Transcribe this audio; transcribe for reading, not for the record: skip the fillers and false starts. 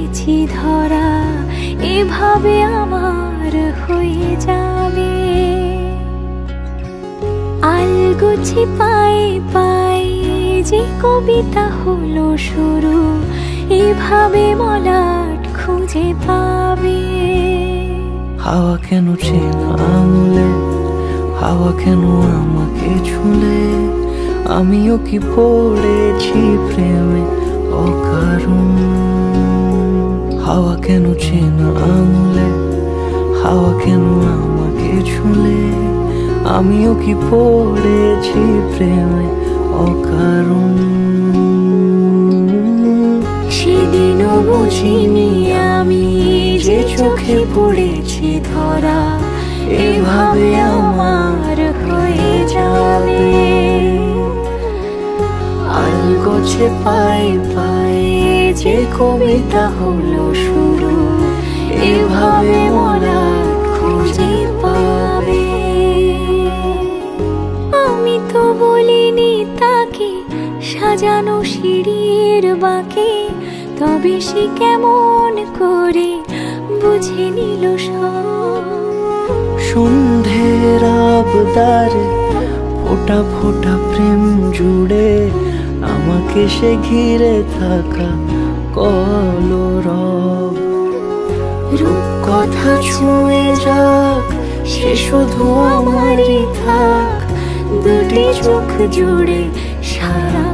পড়েছি ধরা, এভাবে আমার হয়ে যাবে। আলগোছে পায়ে পায়ে যে কবিতা হলো শুরু, এভাবে মলাট খুঁজে পাবে। হাওয়া কেন চেনা আঙুলে, হাওয়া কেন আমাকে ছুলে, আমিও কি পড়েছি প্রেমে অকারণ। হাওয়া কেন চেনা আঙুলে, হাওয়া কেন আমাকে ছুলে, আমিও কি পড়েছি প্রেমে অকারণ। সেদিনও বুঝিনি আমি যে চোখে পড়েছি ধরা, এভাবে আমার হয়ে যাবে। আলগোছে পায়ে পায়ে যে কবিতা হলো শুরু, এভাবে মলাট খুঁজে পাবে। আমি তো বলিনি তাকে সাজানো সিঁড়ির বাঁকে, তবে সে কেমন করে বুঝে নিল সব। সন্ধ্যের আবদারে ফোঁটা ফোঁটা প্রেম জুড়ে, আমাকে সে ঘিরে থাকা কলরব। রূপকথা ছুঁয়ে যাক, সে শুধু আমারই থাক, দুটি চোখ জুড়ে সারা